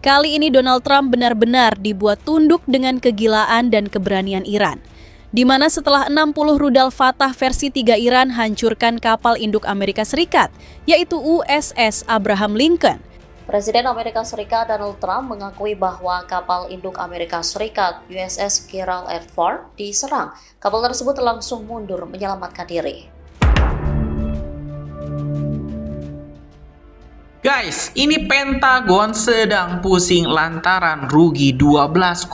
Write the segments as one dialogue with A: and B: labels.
A: Kali ini Donald Trump benar-benar dibuat tunduk dengan kegilaan dan keberanian Iran. Di mana setelah 60 rudal Fatah versi 3 Iran hancurkan kapal induk Amerika Serikat, yaitu USS Abraham Lincoln.
B: Presiden Amerika Serikat Donald Trump mengakui bahwa kapal induk Amerika Serikat USS Gerald R. Ford diserang. Kapal tersebut langsung mundur menyelamatkan diri.
C: Guys, ini Pentagon sedang pusing lantaran rugi 12,1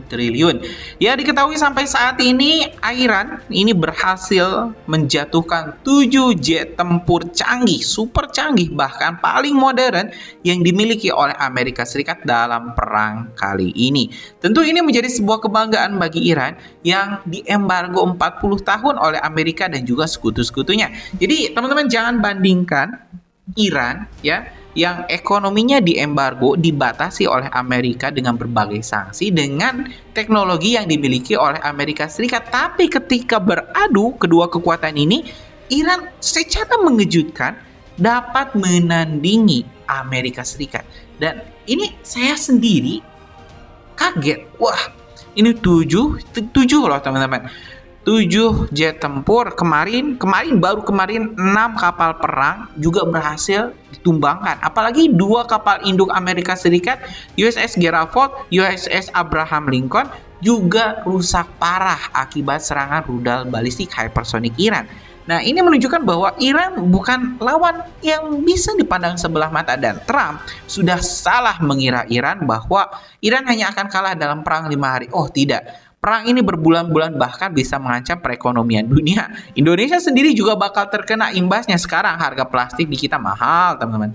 C: triliun. Ya, diketahui sampai saat ini Iran ini berhasil menjatuhkan 7 jet tempur canggih, super canggih, bahkan paling modern yang dimiliki oleh Amerika Serikat dalam perang kali ini. Tentu ini menjadi sebuah kebanggaan bagi Iran yang diembargo 40 tahun oleh Amerika dan juga sekutu-sekutunya. Jadi, teman-teman jangan bandingkan Iran ya yang ekonominya diembargo, dibatasi oleh Amerika dengan berbagai sanksi dengan teknologi yang dimiliki oleh Amerika Serikat. Tapi ketika beradu kedua kekuatan ini, Iran secara mengejutkan dapat menandingi Amerika Serikat. Dan ini saya sendiri kaget. Wah, ini 7 loh teman-teman. 7 jet tempur, kemarin 6 kapal perang juga berhasil ditumbangkan. Apalagi 2 kapal induk Amerika Serikat, USS Gerald Ford, USS Abraham Lincoln juga rusak parah akibat serangan rudal balistik hypersonic Iran. Nah, ini menunjukkan bahwa Iran bukan lawan yang bisa dipandang sebelah mata, dan Trump sudah salah mengira Iran bahwa Iran hanya akan kalah dalam perang 5 hari. Oh, tidak. Perang ini berbulan-bulan, bahkan bisa mengancam perekonomian dunia. Indonesia sendiri juga bakal terkena imbasnya. Sekarang harga plastik di kita mahal, teman-teman.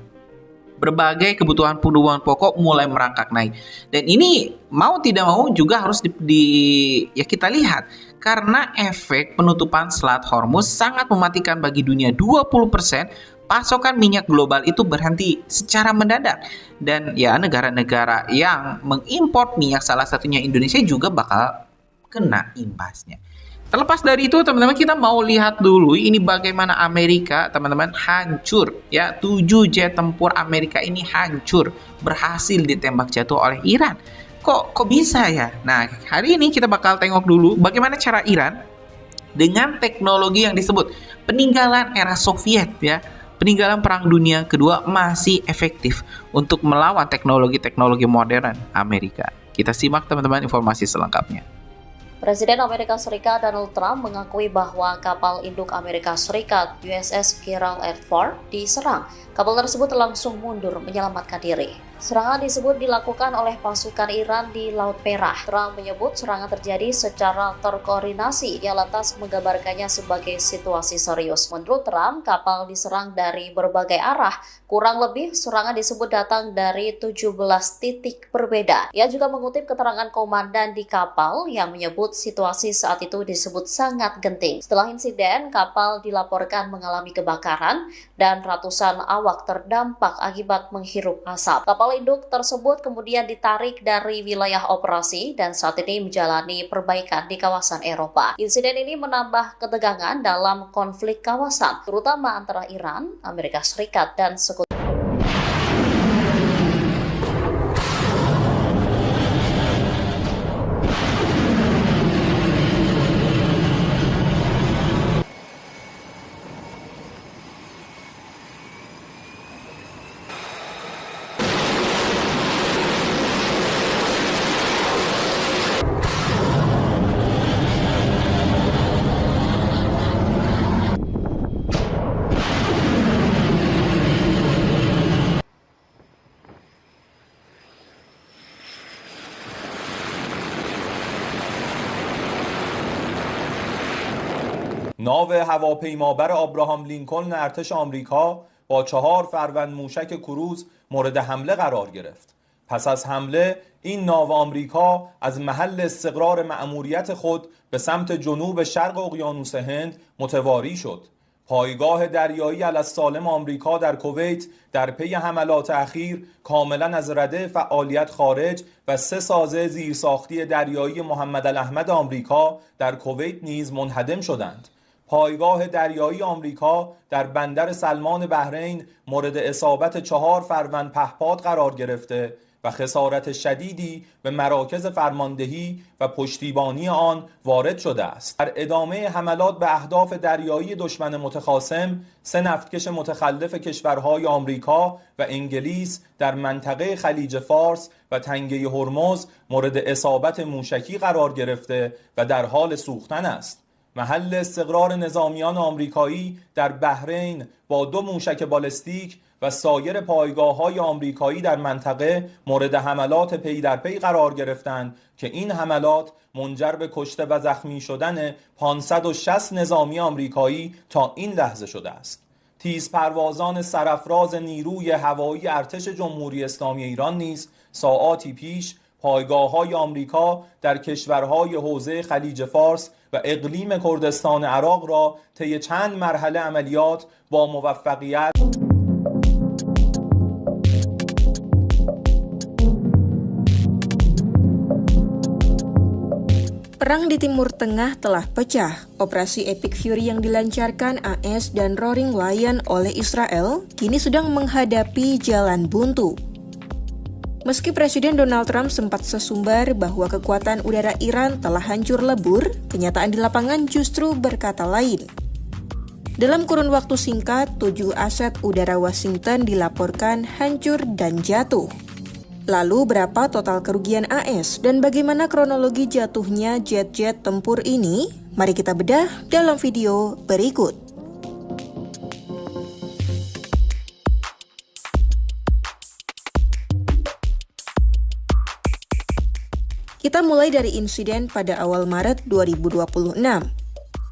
C: Berbagai kebutuhan pokok mulai merangkak naik. Dan ini mau tidak mau juga harus kita lihat. Karena efek penutupan Selat Hormuz sangat mematikan bagi dunia. 20% pasokan minyak global itu berhenti secara mendadak. Dan ya, negara-negara yang mengimpor minyak, salah satunya Indonesia, juga bakal kena imbasnya. Terlepas dari itu, teman-teman, kita mau lihat dulu ini bagaimana Amerika, teman-teman, hancur ya. 7 jet tempur Amerika ini hancur, berhasil ditembak jatuh oleh Iran. Kok bisa ya? Nah, hari ini kita bakal tengok dulu bagaimana cara Iran dengan teknologi yang disebut peninggalan era Soviet ya. Peninggalan Perang Dunia Kedua masih efektif untuk melawan teknologi-teknologi modern Amerika. Kita simak, teman-teman, informasi selengkapnya.
B: Presiden Amerika Serikat Donald Trump mengakui bahwa kapal induk Amerika Serikat USS Gerald R. Ford diserang. Kapal tersebut langsung mundur menyelamatkan diri. Serangan disebut dilakukan oleh pasukan Iran di Laut Merah. Trump menyebut serangan terjadi secara terkoordinasi. Dia lantas menggambarkannya sebagai situasi serius. Menurut Trump, kapal diserang dari berbagai arah. Kurang lebih serangan disebut datang dari 17 titik berbeda. Ia juga mengutip keterangan komandan di kapal yang menyebut situasi saat itu disebut sangat genting. Setelah insiden, kapal dilaporkan mengalami kebakaran dan ratusan awak terdampak akibat menghirup asap. Kapal induk tersebut kemudian ditarik dari wilayah operasi dan saat ini menjalani perbaikan di kawasan Eropa. Insiden ini menambah ketegangan dalam konflik kawasan, terutama antara Iran, Amerika Serikat, dan sekutu.
D: ناو هواپیمابر آبراهام لینکلن ارتش آمریکا با 4 فروند موشک کروز مورد حمله قرار گرفت. پس از حمله این ناو آمریکا از محل استقرار مأموریت خود به سمت جنوب شرق اقیانوس هند متواری شد. پایگاه دریایی السالم آمریکا در کویت در پی حملات اخیر کاملا از رده فعالیت خارج و 3 سازه زیرساختی دریایی محمد الاحمد آمریکا در کویت نیز منهدم شدند. پایگاه دریایی آمریکا در بندر سلمان بحرین مورد اصابت 4 فروند پهپاد قرار گرفته و خسارت شدیدی به مراکز فرماندهی و پشتیبانی آن وارد شده است. در ادامه حملات به اهداف دریایی دشمن متخاصم، 3 نفتکش متخلف کشورهای آمریکا و انگلیس در منطقه خلیج فارس و تنگه هرمز مورد اصابت موشکی قرار گرفته و در حال سوختن است. محل استقرار نظامیان آمریکایی در بحرین با 2 موشک بالستیک و سایر پایگاه‌های آمریکایی در منطقه مورد حملات پی در پی قرار گرفتند که این حملات منجر به کشته و زخمی شدن 560 نظامی آمریکایی تا این لحظه شده است. تیزپروازان سرافراز نیروی هوایی ارتش جمهوری اسلامی ایران نیز ساعاتی پیش پایگاه‌های آمریکا در کشورهای حوزه خلیج فارس و اقلیم کردستان عراق را طی چند مرحله عملیات با موفقیت
E: Perang di Timur Tengah telah pecah. Operasi Epic Fury yang dilancarkan AS dan Roaring Lion oleh Israel kini sedang menghadapi jalan buntu. Meski Presiden Donald Trump sempat sesumbar bahwa kekuatan udara Iran telah hancur lebur, kenyataan di lapangan justru berkata lain. Dalam kurun waktu singkat, 7 aset udara Washington dilaporkan hancur dan jatuh. Lalu berapa total kerugian AS dan bagaimana kronologi jatuhnya jet-jet tempur ini? Mari kita bedah dalam video berikut. Kita mulai dari insiden pada awal Maret 2026.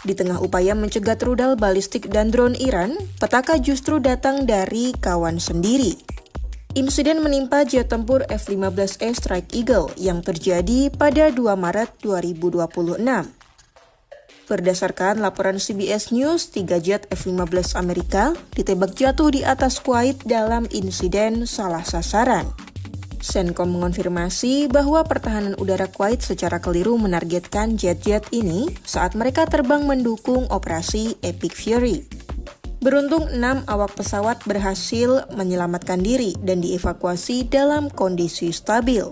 E: Di tengah upaya mencegat rudal balistik dan drone Iran, petaka justru datang dari kawan sendiri. Insiden menimpa jet tempur F-15E Strike Eagle yang terjadi pada 2 Maret 2026. Berdasarkan laporan CBS News, 3 jet F-15 Amerika ditembak jatuh di atas Kuwait dalam insiden salah sasaran. CENTCOM mengonfirmasi bahwa pertahanan udara Kuwait secara keliru menargetkan jet-jet ini saat mereka terbang mendukung operasi Epic Fury. Beruntung 6 awak pesawat berhasil menyelamatkan diri dan dievakuasi dalam kondisi stabil.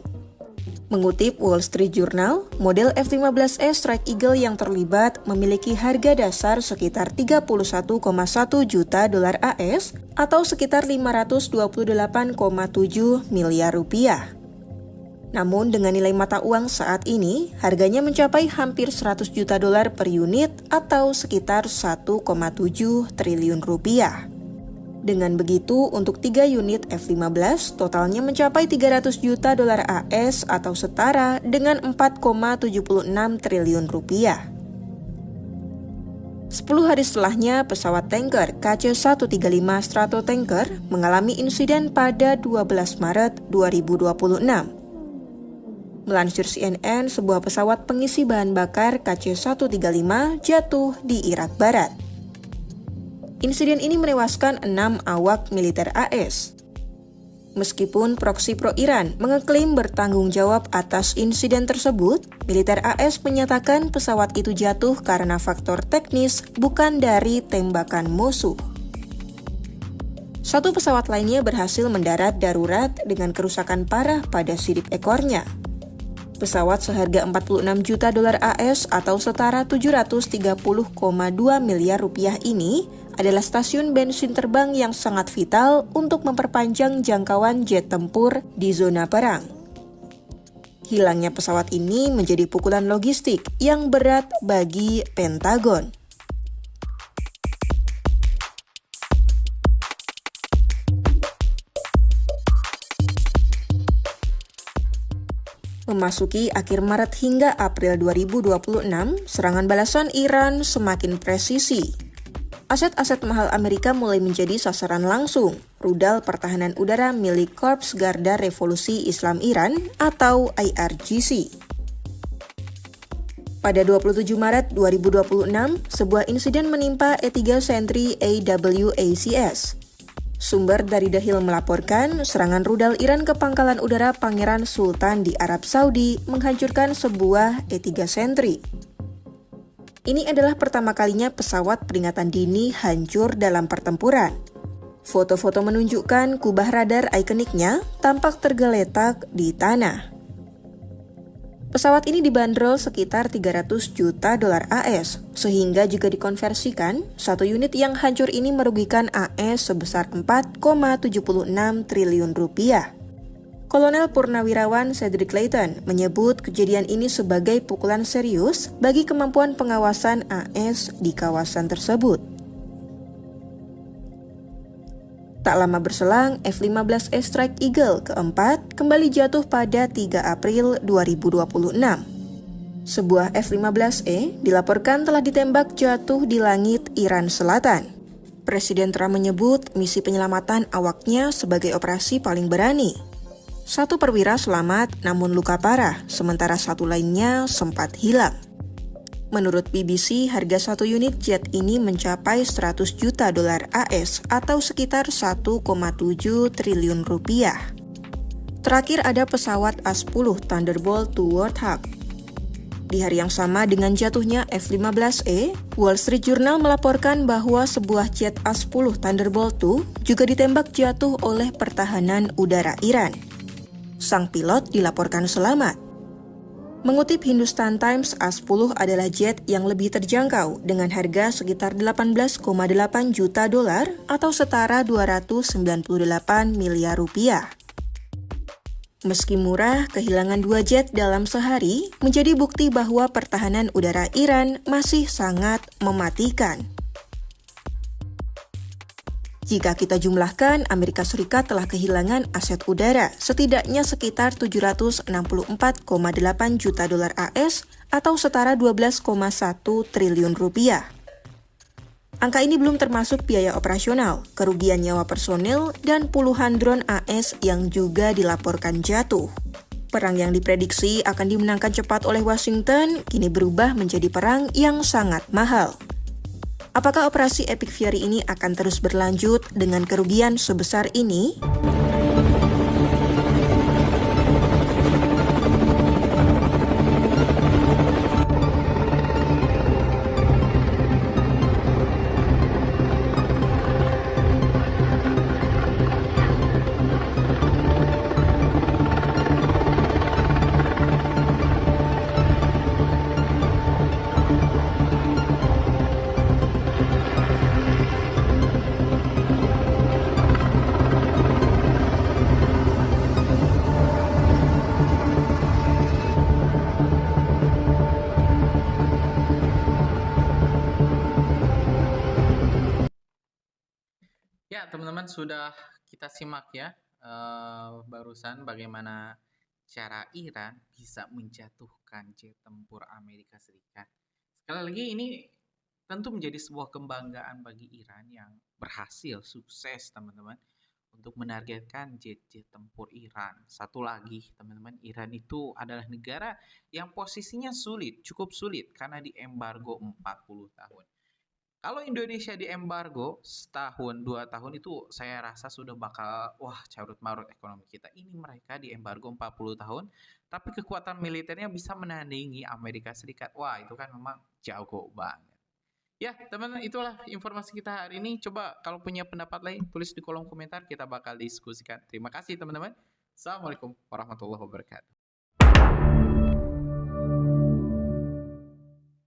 E: Mengutip Wall Street Journal, model F-15E Strike Eagle yang terlibat memiliki harga dasar sekitar 31,1 juta dolar AS atau sekitar 528,7 miliar rupiah. Namun dengan nilai mata uang saat ini, harganya mencapai hampir 100 juta dolar per unit atau sekitar 1,7 triliun rupiah. Dengan begitu, untuk 3 unit F-15, totalnya mencapai 300 juta dolar AS atau setara dengan 4,76 triliun rupiah. 10 hari setelahnya, pesawat tanker KC-135 Stratotanker mengalami insiden pada 12 Maret 2026. Melansir CNN, sebuah pesawat pengisi bahan bakar KC-135 jatuh di Irak Barat. Insiden ini menewaskan 6 awak militer AS. Meskipun proksi pro-Iran mengeklaim bertanggung jawab atas insiden tersebut, militer AS menyatakan pesawat itu jatuh karena faktor teknis bukan dari tembakan musuh. Satu pesawat lainnya berhasil mendarat darurat dengan kerusakan parah pada sirip ekornya. Pesawat seharga 46 juta dolar AS atau setara 730,2 miliar rupiah ini adalah stasiun bensin terbang yang sangat vital untuk memperpanjang jangkauan jet tempur di zona perang. Hilangnya pesawat ini menjadi pukulan logistik yang berat bagi Pentagon. Memasuki akhir Maret hingga April 2026, serangan balasan Iran semakin presisi. Aset-aset mahal Amerika mulai menjadi sasaran langsung, rudal pertahanan udara milik Korps Garda Revolusi Islam Iran atau IRGC. Pada 27 Maret 2026, sebuah insiden menimpa E-3 Sentry AWACS. Sumber dari The Hill melaporkan serangan rudal Iran ke pangkalan udara Pangeran Sultan di Arab Saudi menghancurkan sebuah E-3 Sentry. Ini adalah pertama kalinya pesawat peringatan dini hancur dalam pertempuran. Foto-foto menunjukkan kubah radar ikoniknya tampak tergeletak di tanah. Pesawat ini dibanderol sekitar 300 juta dolar AS, sehingga jika dikonversikan, satu unit yang hancur ini merugikan AS sebesar 4,76 triliun rupiah. Kolonel Purnawirawan Cedric Layton menyebut kejadian ini sebagai pukulan serius bagi kemampuan pengawasan AS di kawasan tersebut. Tak lama berselang, F-15E Strike Eagle keempat kembali jatuh pada 3 April 2026. Sebuah F-15E dilaporkan telah ditembak jatuh di langit Iran Selatan. Presiden Trump menyebut misi penyelamatan awaknya sebagai operasi paling berani. Satu perwira selamat namun luka parah, sementara satu lainnya sempat hilang. Menurut BBC, harga satu unit jet ini mencapai 100 juta dolar AS atau sekitar 1,7 triliun rupiah. Terakhir ada pesawat A-10 Thunderbolt II Warthog. Di hari yang sama dengan jatuhnya F-15E, Wall Street Journal melaporkan bahwa sebuah jet A-10 Thunderbolt II juga ditembak jatuh oleh pertahanan udara Iran. Sang pilot dilaporkan selamat. Mengutip Hindustan Times, A-10 adalah jet yang lebih terjangkau dengan harga sekitar 18,8 juta dolar atau setara 298 miliar rupiah. Meski murah, kehilangan 2 jet dalam sehari menjadi bukti bahwa pertahanan udara Iran masih sangat mematikan. Jika kita jumlahkan, Amerika Serikat telah kehilangan aset udara setidaknya sekitar 764,8 juta dolar AS atau setara 12,1 triliun rupiah. Angka ini belum termasuk biaya operasional, kerugian nyawa personil, dan puluhan drone AS yang juga dilaporkan jatuh. Perang yang diprediksi akan dimenangkan cepat oleh Washington kini berubah menjadi perang yang sangat mahal. Apakah operasi Epic Fury ini akan terus berlanjut dengan kerugian sebesar ini?
C: Ya, teman-teman sudah kita simak ya barusan bagaimana cara Iran bisa menjatuhkan jet tempur Amerika Serikat. Sekali lagi ini tentu menjadi sebuah kebanggaan bagi Iran yang berhasil sukses teman-teman untuk menargetkan jet-jet tempur Iran. Satu lagi teman-teman, Iran itu adalah negara yang posisinya sulit, cukup sulit karena diembargo 40 tahun. Kalau Indonesia diembargo setahun, 2 tahun itu saya rasa sudah bakal carut marut ekonomi kita. Ini mereka diembargo 40 tahun, tapi kekuatan militernya bisa menandingi Amerika Serikat. Wah, itu kan memang jago banget. Ya, teman-teman, itulah informasi kita hari ini. Coba kalau punya pendapat lain, tulis di kolom komentar, kita bakal diskusikan. Terima kasih, teman-teman. Assalamualaikum warahmatullahi wabarakatuh.